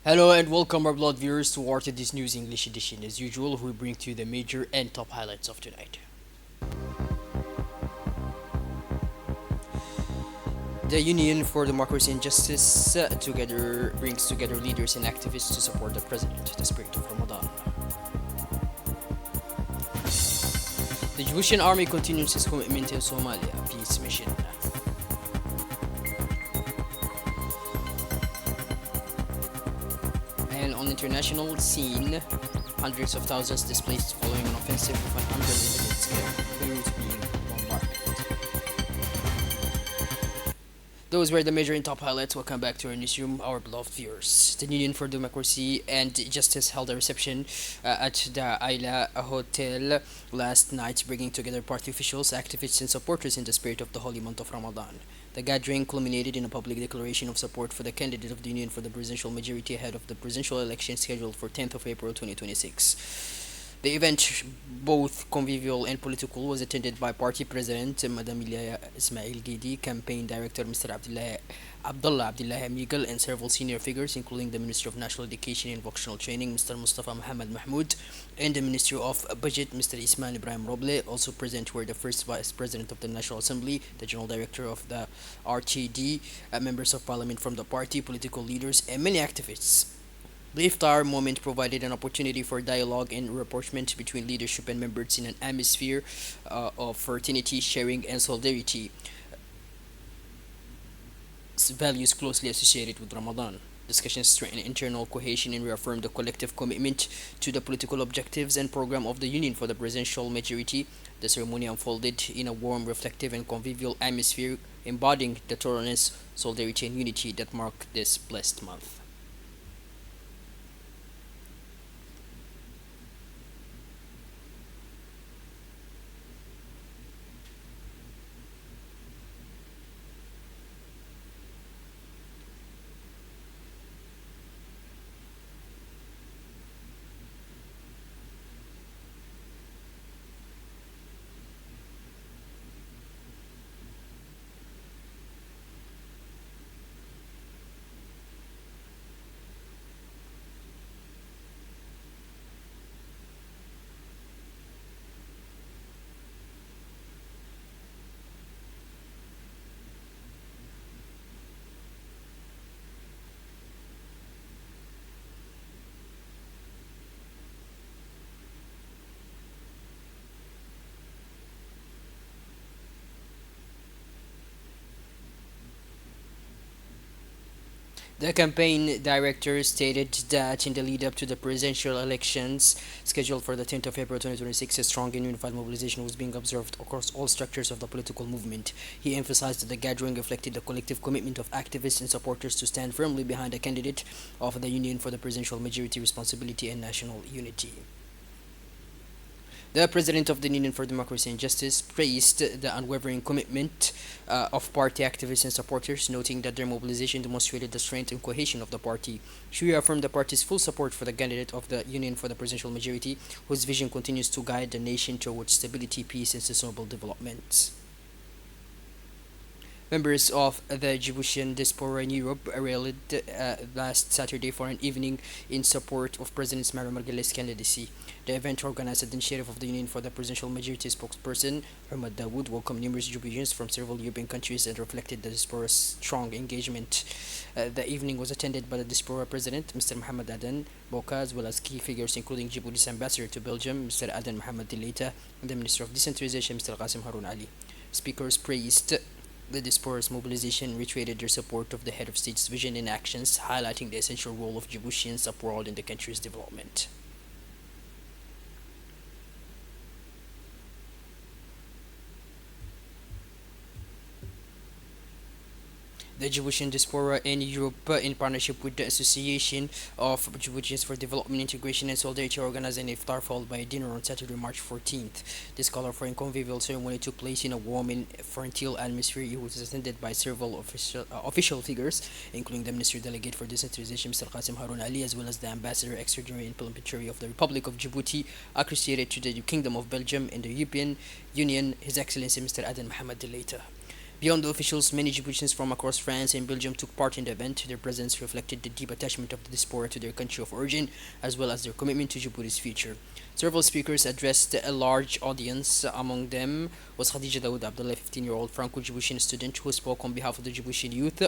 Hello and welcome our blood viewers to our today's news English edition. As usual, we bring to you the major and top highlights of tonight. The Union for Democracy and Justice together brings together leaders and activists to support the president, the spirit of Ramadan. The Egyptian army continues its commitment in Somalia peace mission. And on international scene, hundreds of thousands displaced following an offensive of an unprecedented scale, Beirut being bombarded. Those were the major and top highlights. Welcome back to our newsroom, our beloved viewers. The Union for Democracy and Justice held a reception at the Ayla Hotel last night, bringing together party officials, activists, and supporters in the spirit of the holy month of Ramadan. The gathering culminated in a public declaration of support for the candidate of the Union for the presidential majority ahead of the presidential election scheduled for 10th of April 2026. The event, both convivial and political, was attended by party president Madam Ilaya Ismail Gidi, campaign director Mr. Abdullah Abdullah Amigal, and several senior figures, including the Minister of National Education and Vocational Training Mr. Mustafa Muhammad Mahmoud, and the Ministry of Budget Mr. Ismail Ibrahim Roble. Also present were the first Vice President of the National Assembly, the General Director of the RTD, members of Parliament from the party, political leaders, and many activists. The iftar moment provided an opportunity for dialogue and rapprochement between leadership and members in an atmosphere of fraternity, sharing, and solidarity, values closely associated with Ramadan. Discussions strengthened internal cohesion and reaffirmed the collective commitment to the political objectives and program of the Union for the presidential majority. The ceremony unfolded in a warm, reflective, and convivial atmosphere, embodying the tolerance, solidarity, and unity that mark this blessed month. The campaign director stated that in the lead up to the presidential elections scheduled for the 10th of April 2026, a strong and unified mobilization was being observed across all structures of the political movement. He emphasized that the gathering reflected the collective commitment of activists and supporters to stand firmly behind the candidate of the Union for the presidential majority, responsibility, and national unity. The President of the Union for Democracy and Justice praised the unwavering commitment of party activists and supporters, noting that their mobilization demonstrated the strength and cohesion of the party. She reaffirmed the party's full support for the candidate of the Union for the presidential majority, whose vision continues to guide the nation towards stability, peace, and sustainable development. Members of the Djiboutian diaspora in Europe rallied last Saturday for an evening in support of President Ismail Margele's candidacy. The event, organized at the initiative of the Union for the Presidential Majority spokesperson Ahmad Dawood, welcomed numerous Djiboutians from several European countries and reflected the diaspora's strong engagement. The evening was attended by the diaspora president, Mr. Mohamed Aden Boka, as well as key figures including Djibouti's ambassador to Belgium, Mr. Aden Mohamed Dileita, and the Minister of Decentralization, Mr. Qasim Harun Ali. Speakers praised the diaspora's mobilization, reiterated their support of the head of state's vision and actions, highlighting the essential role of Djiboutians abroad in the country's development. The Djiboutian diaspora in Europe, in partnership with the Association of Djiboutians for Development, Integration and Solidarity, organized an iftar followed by a dinner on Saturday, March 14th. This colorful and convivial ceremony took place in a warm and fraternal atmosphere. It was attended by several official figures, including the Minister Delegate for Decentralization, Mr. Qasim Harun Ali, as well as the Ambassador Extraordinary and Plenipotentiary of the Republic of Djibouti, accredited to the Kingdom of Belgium and the European Union, His Excellency Mr. Aden Mohamed Dileita. Beyond the officials, many Djiboutians from across France and Belgium took part in the event. Their presence reflected the deep attachment of the diaspora to their country of origin, as well as their commitment to Djibouti's future. Several speakers addressed a large audience. Among them was Khadija Daoud Abdullah, 15-year-old Franco-Djiboutian student who spoke on behalf of the Djiboutian youth.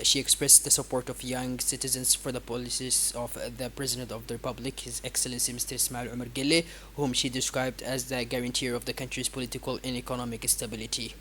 She expressed the support of young citizens for the policies of the President of the Republic, His Excellency Mr. Ismail Omar Gelle, whom she described as the guarantor of the country's political and economic stability.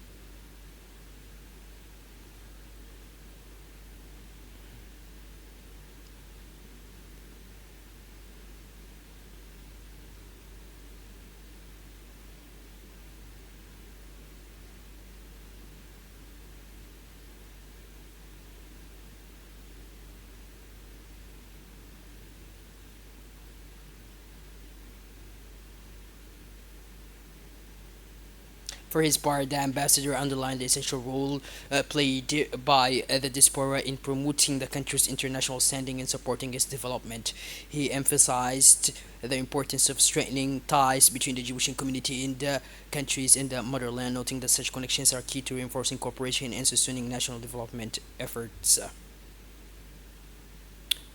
For his part, the ambassador underlined the essential role played by the diaspora in promoting the country's international standing and supporting its development. He emphasized the importance of strengthening ties between the Djiboutian community in the countries in the motherland, noting that such connections are key to reinforcing cooperation and sustaining national development efforts.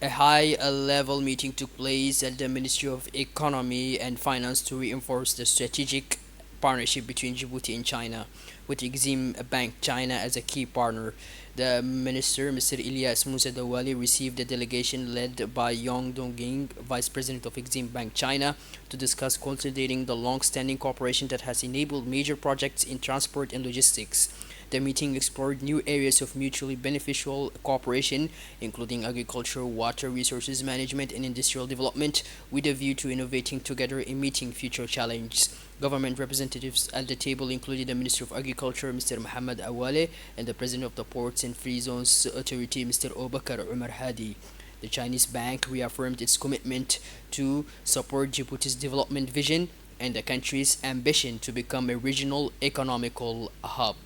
A high level meeting took place at the Ministry of Economy and Finance to reinforce the strategic partnership between Djibouti and China, with Exim Bank China as a key partner. The minister, Mr. Ilyas Musa Dawali, received a delegation led by Yong Dongying, Vice President of Exim Bank China, to discuss consolidating the long-standing cooperation that has enabled major projects in transport and logistics. The meeting explored new areas of mutually beneficial cooperation, including agriculture, water resources management, and industrial development, with a view to innovating together in meeting future challenges. Government representatives at the table included the Minister of Agriculture, Mr. Mohammed Awale, and the President of the Ports and Free Zones Authority, Mr. Obakar Umar Hadi. The Chinese bank reaffirmed its commitment to support Djibouti's development vision and the country's ambition to become a regional economical hub.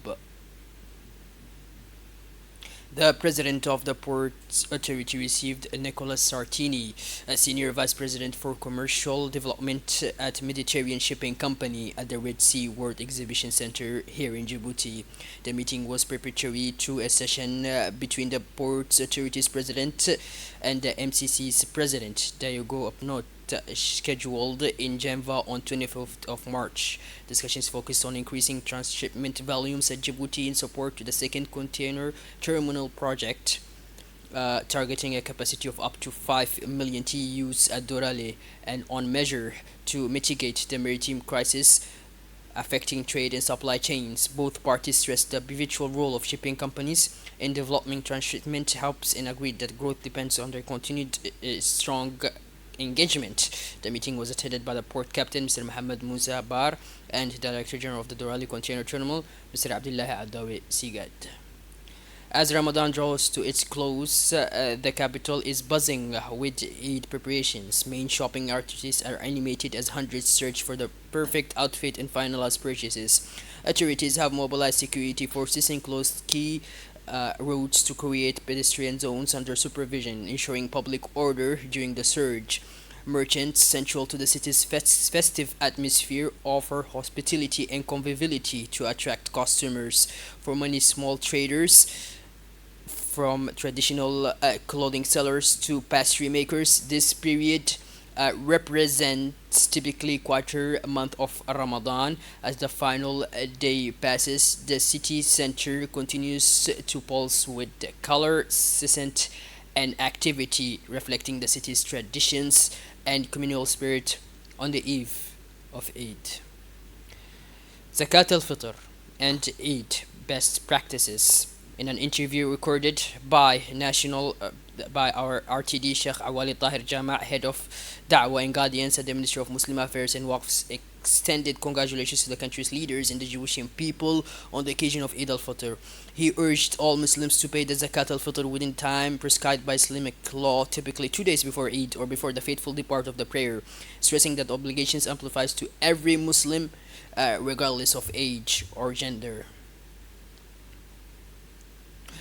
The president of the Ports Authority received Nicolas Sartini, a senior vice president for commercial development at Mediterranean Shipping Company at the Red Sea World Exhibition Center here in Djibouti. The meeting was preparatory to a session between the Ports Authority's president and the MCC's president, Diogo Apnot, scheduled in Geneva on 25th of March. Discussions focused on increasing transshipment volumes at Djibouti in support to the second container terminal project, targeting a capacity of up to 5 million TEUs at Dorale, and on measure to mitigate the maritime crisis affecting trade and supply chains. Both parties stressed the pivotal role of shipping companies in developing transshipment helps and agreed that growth depends on their continued strong engagement. The meeting was attended by the port captain, Mr. Mohammed Musa Bar, and Director General of the Dorali Container Terminal, Mr. Abdullah Adawi Sigad. As Ramadan draws to its close, the capital is buzzing with Eid preparations. Main shopping arteries are animated as hundreds search for the perfect outfit and finalize purchases. Authorities have mobilized security forces and closed key routes to create pedestrian zones under supervision, ensuring public order during the surge. Merchants, central to the city's festive atmosphere, offer hospitality and conviviality to attract customers. For many small traders, from traditional clothing sellers to pastry makers, this period represents typically quarter month of Ramadan. As the final day passes, the city center continues to pulse with color, scent, and activity, reflecting the city's traditions and communal spirit on the eve of Eid. Zakat al-Fitr and Eid best practices. In an interview recorded by our RTD Sheikh Awali Tahir Jama, head of Da'wah and Guardians at the Ministry of Muslim Affairs and Waqfs, extended congratulations to the country's leaders and the Jewish people on the occasion of Eid al-Fitr. He urged all Muslims to pay the Zakat al-Fitr within time prescribed by Islamic law, typically 2 days before Eid or before the fateful depart of the prayer, stressing that obligations applies to every Muslim regardless of age or gender.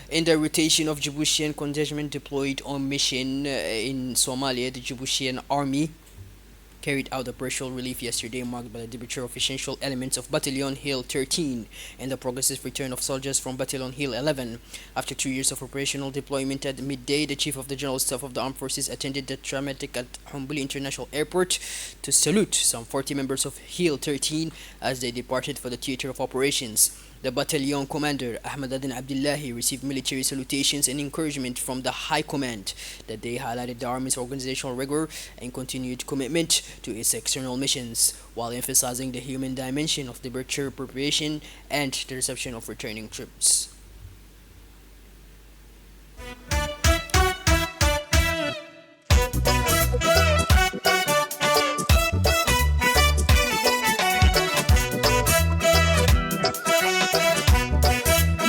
In the rotation of Djiboutian contingent deployed on mission in Somalia, the Djiboutian army carried out a partial relief yesterday, marked by the departure of essential elements of Battalion Hill 13 and the progressive return of soldiers from Battalion Hill 11. After 2 years of operational deployment at midday, the Chief of the General Staff of the Armed Forces attended the dramatic at Humbuli International Airport to salute some 40 members of Hill 13 as they departed for the theater of operations. The battalion commander, Ahmed Adin Abdullahi, received military salutations and encouragement from the High Command. That they highlighted the Army's organizational rigor and continued commitment to its external missions, while emphasizing the human dimension of departure preparation and the reception of returning troops.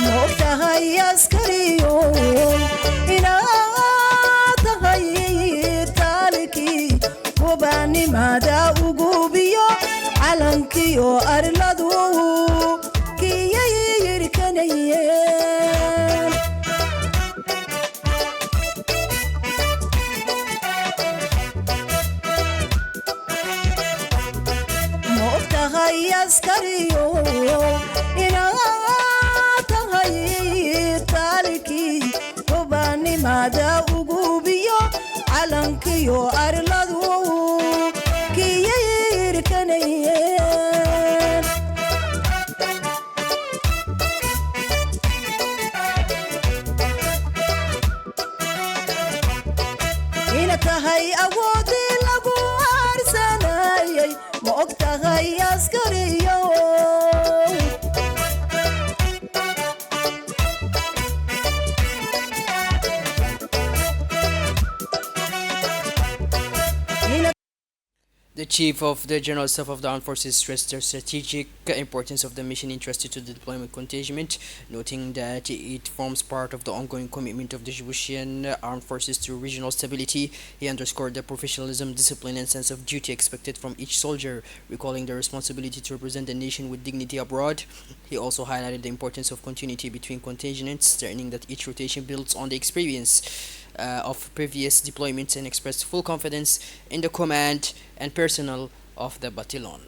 moogtahay askariyo inaad tahay taalikii gobaannimada ugubiyo calankiyo arladu kiyay yirkanayeen moogtahay askariyo inaad tahay taalikii gobaannimada ugubiyo calankiyo arladu kiyay yirkanayeen ina tahay awoodii lagu aarsanayay ma og tahay askariyo The Chief of the General Staff of the Armed Forces stressed the strategic importance of the mission entrusted to the deployment contingent, noting that it forms part of the ongoing commitment of the Djiboutian Armed Forces to regional stability. He underscored the professionalism, discipline, and sense of duty expected from each soldier, recalling the responsibility to represent the nation with dignity abroad. He also highlighted the importance of continuity between contingents, stressing that each rotation builds on the experience of previous deployments and expressed full confidence in the command and personnel of the battalion.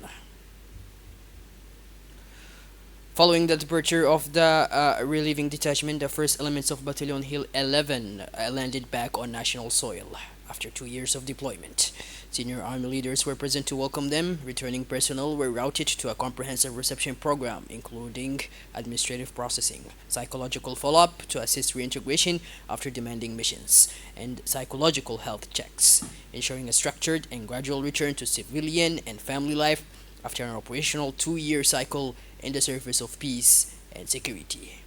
Following the departure of the relieving detachment, the first elements of Battalion Hill 11 landed back on national soil after 2 years of deployment. Senior Army leaders were present to welcome them. Returning personnel were routed to a comprehensive reception program, including administrative processing, psychological follow-up to assist reintegration after demanding missions, and psychological health checks, ensuring a structured and gradual return to civilian and family life after an operational 2 year cycle in the service of peace and security.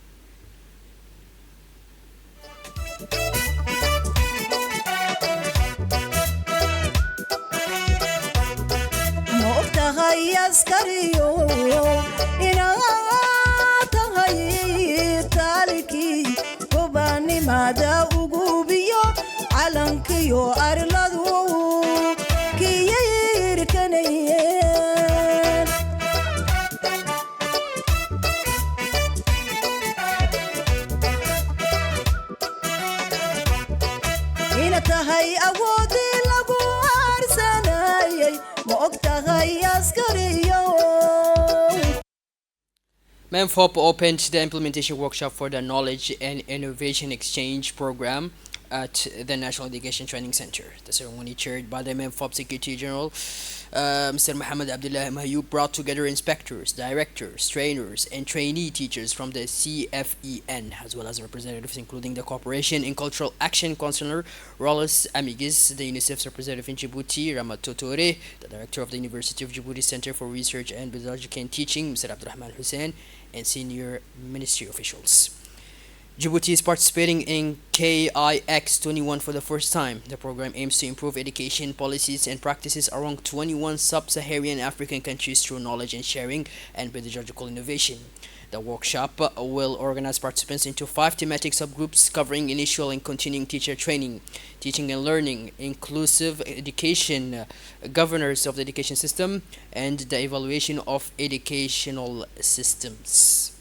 ma og tahay askariyo inaad tahay taalikii gobaannimada ugubiyo calankiyo arladu kiyay yirkanayeen ina tahay awoodii lagu aarsanayay ma og tahay askariyo MEMFOP opened the implementation workshop for the Knowledge and Innovation Exchange Program at the National Education Training Center. The ceremony, chaired by the MEMFOP Secretary General, Mr. Muhammad Abdullah Mahyou, brought together inspectors, directors, trainers, and trainee teachers from the CFEN, as well as representatives including the Cooperation and Cultural Action Councillor Rollus Amigis, the UNICEF's representative in Djibouti, Ramat Totore, the director of the University of Djibouti Center for Research and Pedagogy and Teaching, Mr. Abdurrahman Hussein, and senior ministry officials. Djibouti is participating in KIX 21 for the first time. The program aims to improve education policies and practices around 21 sub-Saharan African countries through knowledge and sharing and pedagogical innovation. The workshop will organize participants into 5 thematic subgroups covering initial and continuing teacher training, teaching and learning, inclusive education, governors of the education system, and the evaluation of educational systems.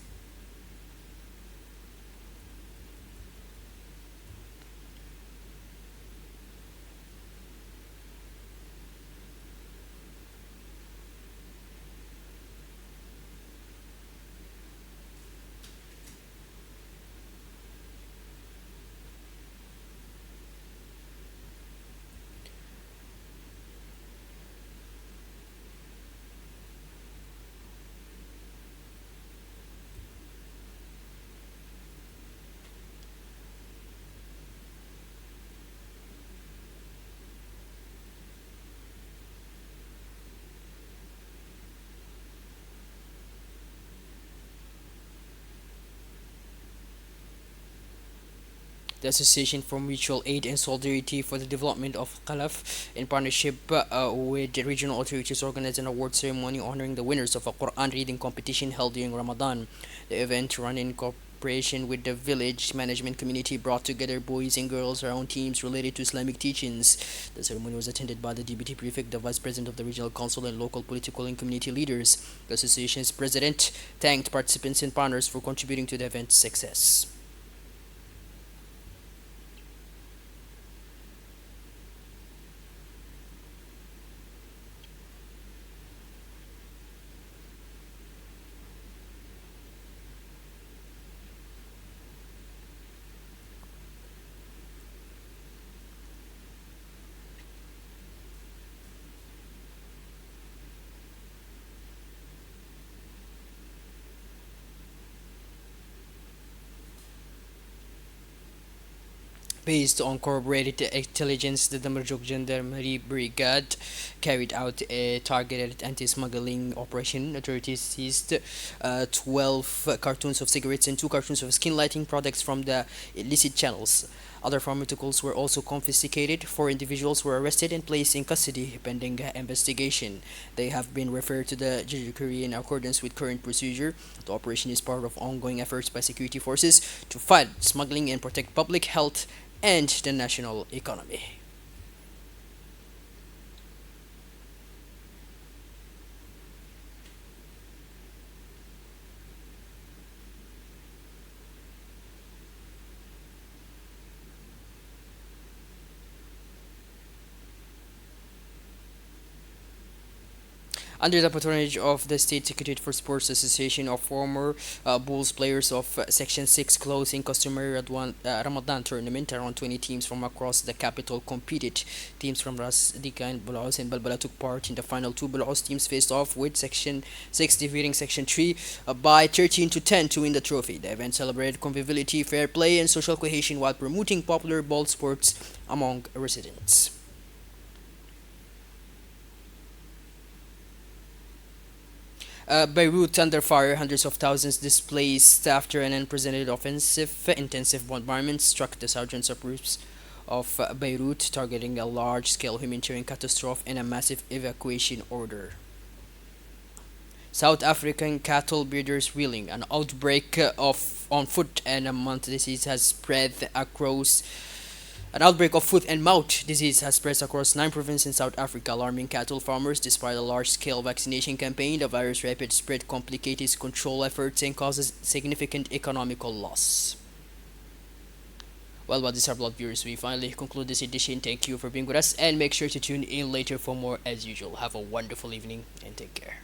The Association for Mutual Aid and Solidarity for the Development of Khalaf, in partnership with the regional authorities, organized an award ceremony honoring the winners of a Quran reading competition held during Ramadan. The event, run in cooperation with the village management community, brought together boys and girls around teams related to Islamic teachings. The ceremony was attended by the deputy prefect, the vice president of the regional council, and local political and community leaders. The association's president thanked participants and partners for contributing to the event's success. Based on corroborated intelligence, the Damarjuk Gendarmerie Brigade carried out a targeted anti-smuggling operation. Authorities seized 12 cartons of cigarettes and 2 cartons of skin lighting products from the illicit channels. Other pharmaceuticals were also confiscated. 4 individuals were arrested and placed in custody pending investigation. They have been referred to the judiciary in accordance with current procedure. The operation is part of ongoing efforts by security forces to fight smuggling and protect public health and the national economy. Under the patronage of the State Secretariat for Sports Association of former Bulls players of Section 6 closing customary Ramadan tournament, around 20 teams from across the capital competed. Teams from Ras Dika and Bulaos and Balbala took part in the final two. Bulaos teams faced off with Section 6 defeating Section 3 by 13 to 10 to win the trophy. The event celebrated conviviality, fair play, and social cohesion while promoting popular ball sports among residents. Beirut under fire, hundreds of thousands displaced after an unprecedented offensive, intensive bombardment struck the southern suburbs of Beirut, targeting a large-scale humanitarian catastrophe and a massive evacuation order. South African cattle breeders reeling. An outbreak of on foot and a mouth disease has spread across An outbreak of foot and mouth disease has spread across 9 provinces in South Africa, alarming cattle farmers. Despite a large-scale vaccination campaign, the virus' rapid spread complicates control efforts and causes significant economical loss. Well, these are blood viewers. We finally conclude this edition. Thank you for being with us, and make sure to tune in later for more as usual. Have a wonderful evening and take care.